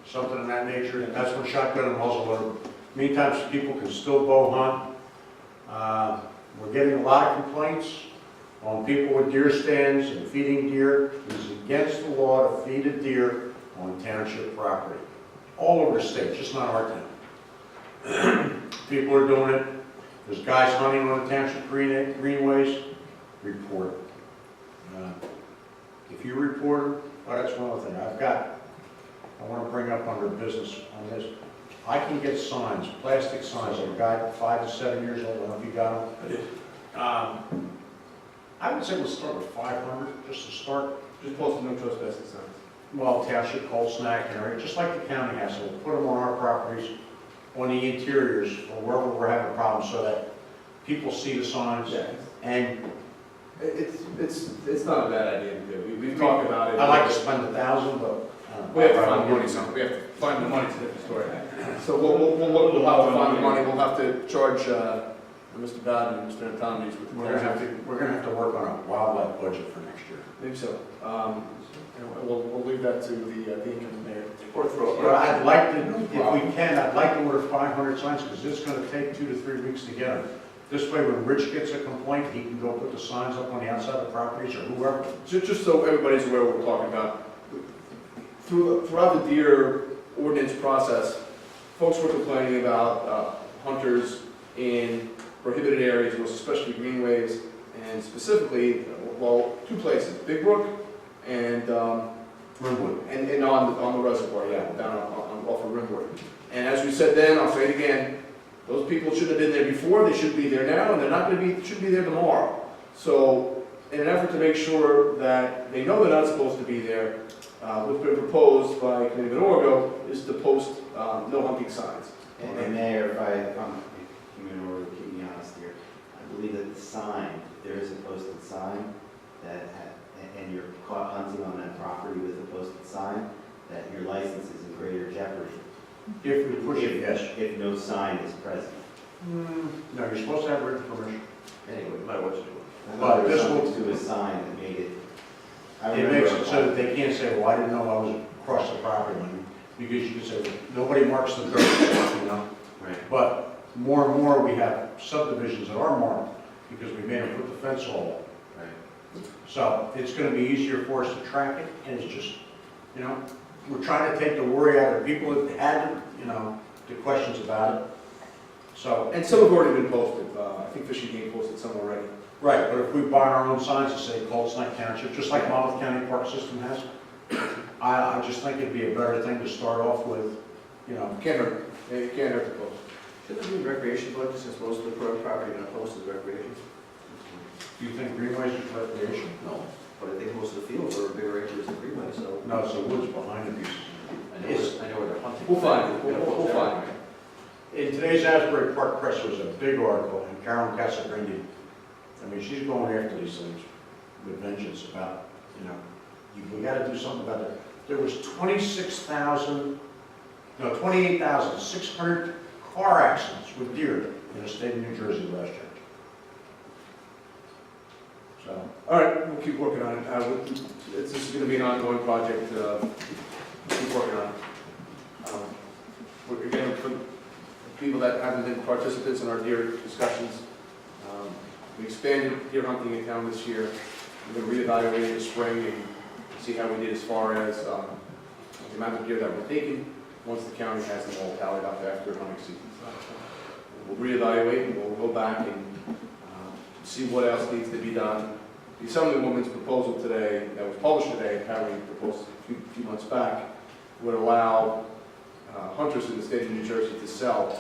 something of that nature. And that's when shotgun and muzzle loader. Meantime, people can still bow hunt. We're getting a lot of complaints on people with deer stands and feeding deer. It is against the law to feed a deer on township property. All over the state, just not our town. People are doing it. There's guys hunting on the township greenways. Report it. If you report it, well, that's one other thing. I want to bring up under business on this. I can get signs, plastic signs, a guy 5 to 7 years old, I don't know if you got them. I would say we'll start with 500, just to start. Just post no trespassing signs. Well, township, cold snack, and everything, just like the county has, so we'll put them on our properties, on the interiors, or wherever we're having problems, so that people see the signs. Yeah. And It's not a bad idea to do. We've talked about it. I like to spend $1,000, but. We have to find the money somehow. We have to find the money, it's a different story. So we'll have to find the money, we'll have to charge Mr. Bowden and Mr. Antonis with the. We're gonna have to work on a wildlife budget for next year. Maybe so. And we'll leave that to the incoming mayor. Or throw. But I'd like to, if we can, I'd like to order 500 signs, because it's gonna take 2 to 3 weeks to get them. This way, when Rich gets a complaint, he can go put the signs up on the outside of the properties, or whoever. Just so everybody's aware what we're talking about, throughout the deer ordinance process, folks were complaining about hunters in prohibited areas, most especially greenways, and specifically, well, 2 places, Big Brook and Rimwood. and on the reservoir, yeah, down off of Rimwood. And as we said then, I'll say it again, those people should have been there before, they should be there now, and they're not going to be, should be there tomorrow. So, in an effort to make sure that they know they're not supposed to be there, what's been proposed by Committeeman Orgo is to post no hunting signs. And Mayor, if you may keep me honest here, I believe that the sign, there is a posted sign and you're caught hunting on that property with a posted sign, that your license is in greater jeopardy. If we push it, yes. If no sign is present. No, you're supposed to have written permission. Anyway, No matter what you do. I But thought there was this will- something to a sign that made it. I It remember makes it so that they can't say, well, I didn't know I was across the property line, because you can say, well, nobody marks the dirt, you know? Right. But more and more, we have subdivisions that are marked, because we made them put the fence all up. Right. So it's gonna be easier for us to track it, and it's just, you know, we're trying to take the worry out of people that had, you know, the questions about it. So, And some have already been posted. I think Fish and Game posted some already. right, but if we buy our own signs that say Colts Neck Township, just like Monmouth County Park System has, I just think it'd be a better thing to start off with, you know. Can't hurt. It can't hurt to post. Shouldn't there be recreation budget since most of the property going to post is recreation? Do you think greenways is recreation? No, but I think most of the fields are bigger acres than greenway, so No, it's the woods behind the pieces. I know where they're hunting. We'll find it. We'll find it. In today's Asbury Park Press, there was a big article, and Carolyn Casagrande, I mean, she's going after these things with vengeance about, you know, we gotta do something about it. There was 28,600 car accidents with deer in the state of New Jersey last year. So, All right, we'll keep working on it. This is going to be an ongoing project. Keep working on it. Again, for people that haven't been participants in our deer discussions, we expanded deer hunting in town this year. We're going to reevaluate in the spring and see how we did as far as the amount of deer that we're taking once the county has them all tallied up after hunting season. We'll reevaluate and we'll go back and see what else needs to be done. The Assemblywoman's proposal today, that was published today, apparently proposed a few months back, would allow hunters in the state of New Jersey to sell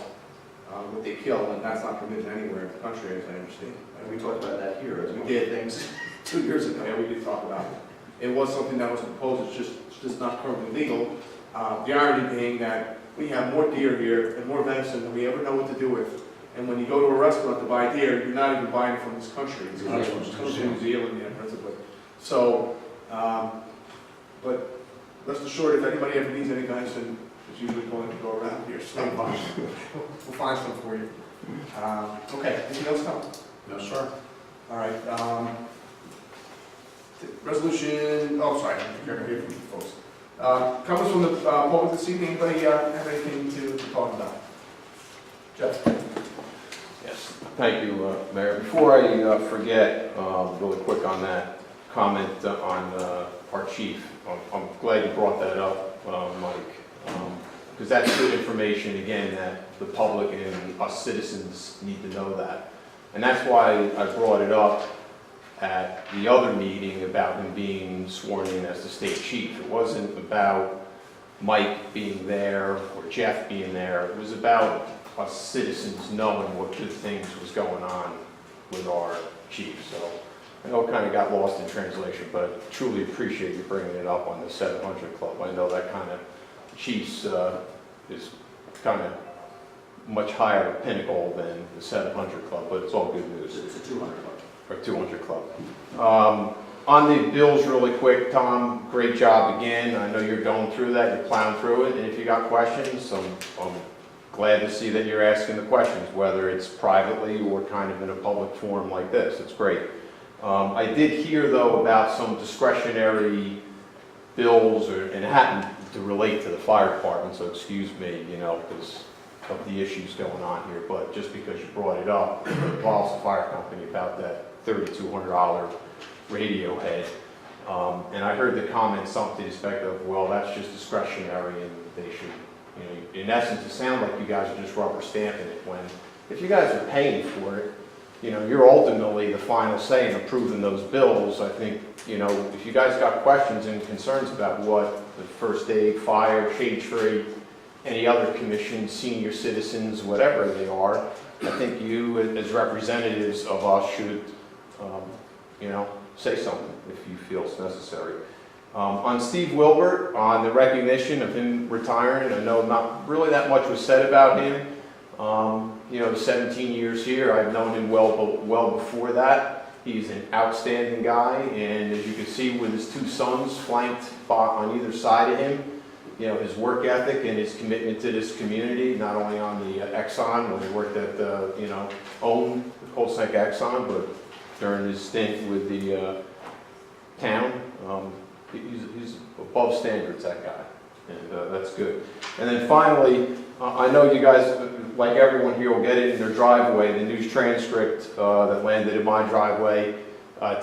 what they kill, and that's not permitted anywhere in the country, as I understand. And we talked about that here as We one did. of the things. 2 years ago, yeah, we did talk about it. It was something that was proposed, it's just not currently legal. The irony being that we have more deer here and more venison than we ever know what to do with. And when you go to a restaurant to buy deer, you're not even buying it from this country. It's coming from New Zealand, yeah, principally. So, but rest assured, if anybody ever needs any venison, it's usually going to go around here. So we'll find some for you. Okay, anything else, Tom? no, sir. All right. Resolution, oh, sorry, I'm going to hear from you folks. Comments from the public this evening, anybody have anything to talk about? Jeff? Yes, thank you, Mayor. Before I forget, really quick on that comment on our chief, I'm glad you brought that up, Mike, because that's good information, again, that the public and us citizens need to know that. And that's why I brought it up at the other meeting about him being sworn in as the state chief. It wasn't about Mike being there or Jeff being there. It was about us citizens knowing what good things was going on with our chief. So I know it kind of got lost in translation, but I truly appreciate you bringing it up on the 700 Club. I know that kind of chiefs is kind of much higher pinnacle than the 700 Club, but it's all good news. It's a 200 bucks. Or 200 Club. On the bills really quick, Tom, great job again. I know you're going through that, you're plowing through it, and if you got questions, I'm glad to see that you're asking the questions, whether it's privately or kind of in a public forum like this. It's great. I did hear, though, about some discretionary bills, and it happened to relate to the fire department, so excuse me, you know, because of the issues going on here, but just because you brought it up, it involves the fire company about that $3,200 radio head. And I heard the comment something to the effect of, well, that's just discretionary and they should, you know, in essence, it sounds like you guys are just rubber stamping it, when if you guys are paying for it, you know, you're ultimately the final say in approving those bills. I think, you know, if you guys got questions and concerns about what the first aid, fire, shade tree, any other commission, senior citizens, whatever they are, I think you as representatives of us should, you know, say something if you feel it's necessary. On Steve Wilbert, on the recognition of him retiring, I know not really that much was said about him. You know, the 17 years here, I've known him well before that. He's an outstanding guy, and as you can see with his 2 sons flanked on either side of him, you know, his work ethic and his commitment to this community, not only on the Exxon, when he worked at the, you know, owned the Coal Snake Exxon, but during his stint with the town. He's above standards, that guy, and that's good. And then finally, I know you guys, like everyone here, will get it in their driveway, the news transcript that landed in my driveway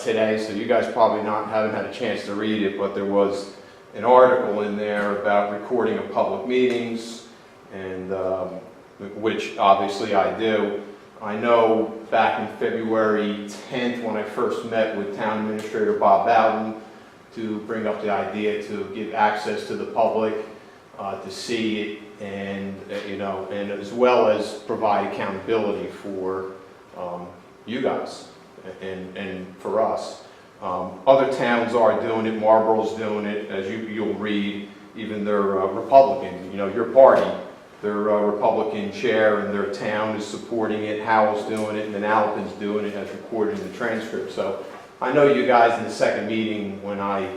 today, so you guys probably haven't had a chance to read it, but there was an article in there about recording of public meetings, and which obviously I do. I know back in February 10th, when I first met with Town Administrator Bob Bowden, to bring up the idea to give access to the public to see it, and you know, and as well as provide accountability for you guys and for us. Other towns are doing it. Marlboro's doing it, as you'll read. Even their Republican, you know, your party, their Republican chair in their town is supporting it. Howell's doing it, and then Alpin's doing it, as recorded in the transcript. So I know you guys in the second meeting, when I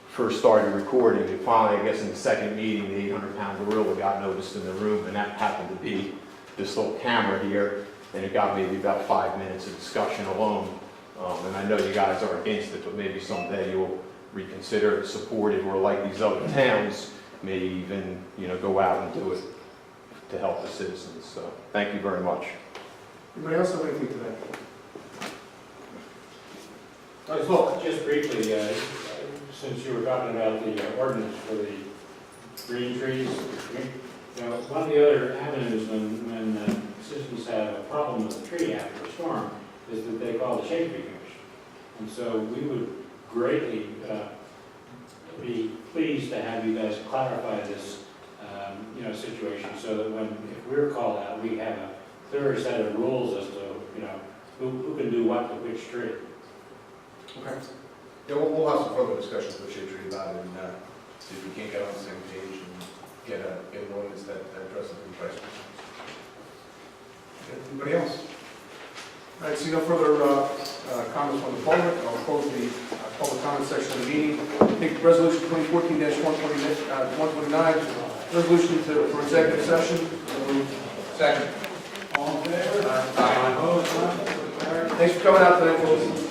first started recording, and finally, I guess in the second meeting, the 800-pound gorilla got noticed in the room, and that happened to be this little camera here, and it got maybe about 5 minutes of discussion alone. And I know you guys are against it, but maybe someday you'll reconsider it, support it, or like these other towns, maybe even, you know, go out and do it to help the citizens. So thank you very much. Anybody else have anything today? Well, just briefly, since you were talking about the ordinance for the green trees, you know, one of the other avenues when citizens have a problem with a tree after a storm is that they call the Shade Tree Commission. And so we would greatly be pleased to have you guys clarify this, you know, situation, so that when, if we're called out, we have a clearer set of rules as to, you know, who can do what to which tree. Okay. Yeah, we'll have some further discussions with Shade Tree about it, and see if we can't get on the same page and get an ordinance that addresses the price. Anybody else? All right, see no further comments from the public. I'll close the public comment section of the meeting. Take resolution 2014-129, resolution for executive session. Second. All in favor? Aye. Opposed? None? Carried. Thanks for coming out today, folks.